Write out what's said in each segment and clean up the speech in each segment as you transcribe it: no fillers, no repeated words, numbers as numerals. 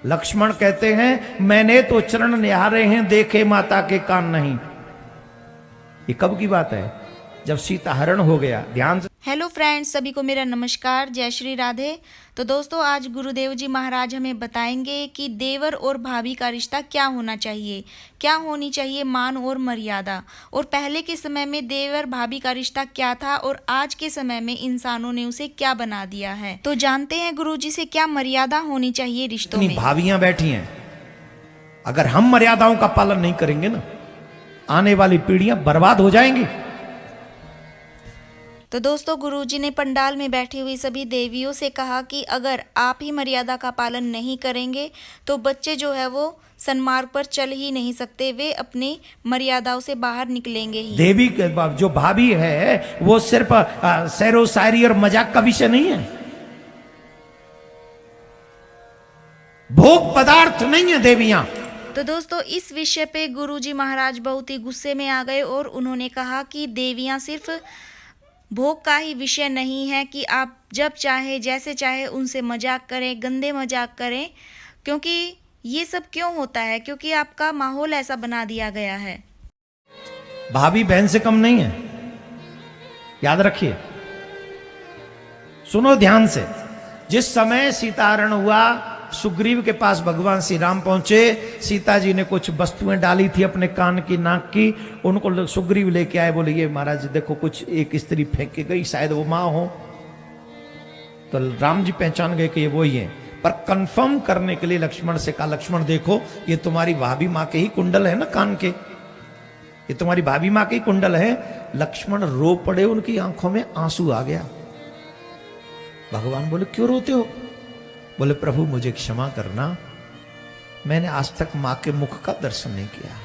लक्ष्मण कहते हैं मैंने तो चरण निहारे हैं, देखे माता के कान नहीं। ये कब की बात है? जब सीता हरण हो गया। ध्यान से। हेलो फ्रेंड्स, सभी को मेरा नमस्कार, जय श्री राधे। तो दोस्तों, आज गुरुदेव जी महाराज हमें बताएंगे कि देवर और भाभी का रिश्ता क्या होना चाहिए, क्या होनी चाहिए मान और मर्यादा, और पहले के समय में देवर भाभी का रिश्ता क्या था और आज के समय में इंसानों ने उसे क्या बना दिया है। तो जानते हैं गुरुजी से क्या मर्यादा होनी चाहिए रिश्तों में। भाभियां बैठी हैं, अगर हम मर्यादाओं का पालन नहीं करेंगे ना, आने वाली पीढ़ियां बर्बाद हो जाएंगी। तो दोस्तों, गुरुजी ने पंडाल में बैठी हुई सभी देवियों से कहा कि अगर आप ही मर्यादा का पालन नहीं करेंगे तो बच्चे जो है वो सन्मार्ग पर चल ही नहीं सकते, वे अपनी मर्यादाओं से बाहर निकलेंगे ही। देवी जो भाभी है वो सिर्फ सैरो शायरी और मजाक का विषय नहीं है, भोग पदार्थ नहीं है देवियां। तो दोस्तों, इस विषय पे गुरुजी महाराज बहुत ही गुस्से में आ गए और उन्होंने कहा कि देवियां सिर्फ भोग का ही विषय नहीं है कि आप जब चाहे जैसे चाहे उनसे मजाक करें, गंदे मजाक करें, क्योंकि ये सब क्यों होता है? क्योंकि आपका माहौल ऐसा बना दिया गया है। भाभी बहन से कम नहीं है, याद रखिए, सुनो ध्यान से। जिस समय सीताहरण हुआ, सुग्रीव के पास भगवान श्री राम पहुंचे, सीता जी ने कुछ वस्तुएं डाली थी अपने कान की, नाक की, उनको सुग्रीव लेके आए, बोले ये महाराज देखो कुछ एक स्त्री फेंक के गई, शायद वो माँ हो। तो राम जी पहचान गए कि ये वही है, पर कंफर्म करने के लिए लक्ष्मण से कहा, लक्ष्मण देखो ये तुम्हारी भाभी माँ के ही कुंडल है ना कान के, ये तुम्हारी भाभी माँ के ही कुंडल है। लक्ष्मण रो पड़े, उनकी आंखों में आंसू आ गया। भगवान बोले क्यों रोते हो? बोले प्रभु मुझे क्षमा करना, मैंने आज तक माँ के मुख का दर्शन नहीं किया।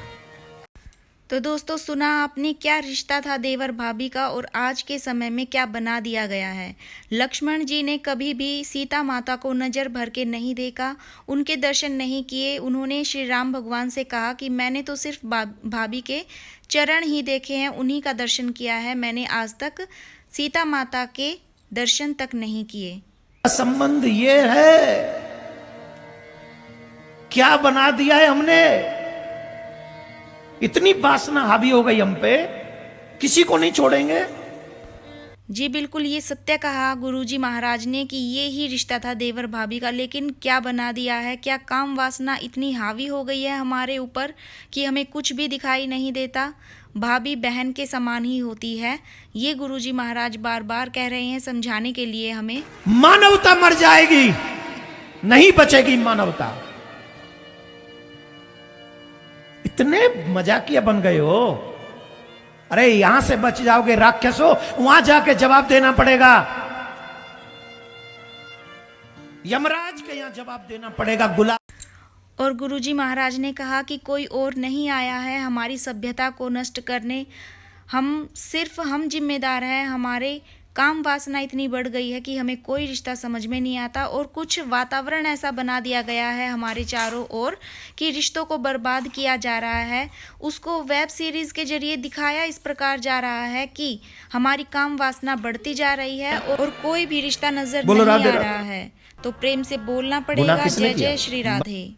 तो दोस्तों, सुना आपने क्या रिश्ता था देवर भाभी का और आज के समय में क्या बना दिया गया है। लक्ष्मण जी ने कभी भी सीता माता को नज़र भर के नहीं देखा, उनके दर्शन नहीं किए। उन्होंने श्री राम भगवान से कहा कि मैंने तो सिर्फ भाभी के चरण ही देखे हैं, उन्हीं का दर्शन किया है, मैंने आज तक सीता माता के दर्शन तक नहीं किए। संबंध ये है, क्या बना दिया है हमने, इतनी वासना हावी हो गई हम पे, किसी को नहीं छोड़ेंगे। जी बिल्कुल, ये सत्य कहा गुरुजी महाराज ने कि ये ही रिश्ता था देवर भाभी का, लेकिन क्या बना दिया है, क्या काम वासना इतनी हावी हो गई है हमारे ऊपर कि हमें कुछ भी दिखाई नहीं देता, भाभी बहन के समान ही होती है। ये गुरुजी महाराज बार बार कह रहे हैं समझाने के लिए हमें। मानवता मर जाएगी, नहीं बचेगी मानवता। इतने मजाकिया बन गए हो, अरे यहां से बच जाओगे राक्षसो, वहां जाके जवाब देना पड़ेगा, यमराज के यहां जवाब देना पड़ेगा। गुलाब और गुरुजी महाराज ने कहा कि कोई और नहीं आया है हमारी सभ्यता को नष्ट करने, सिर्फ हम जिम्मेदार हैं। हमारे काम वासना इतनी बढ़ गई है कि हमें कोई रिश्ता समझ में नहीं आता, और कुछ वातावरण ऐसा बना दिया गया है हमारे चारों ओर कि रिश्तों को बर्बाद किया जा रहा है। उसको वेब सीरीज के जरिए दिखाया इस प्रकार जा रहा है कि हमारी काम वासना बढ़ती जा रही है और कोई भी रिश्ता नजर नहीं आ रहा है। तो प्रेम से बोलना पड़ेगा। जय जय श्री राधे।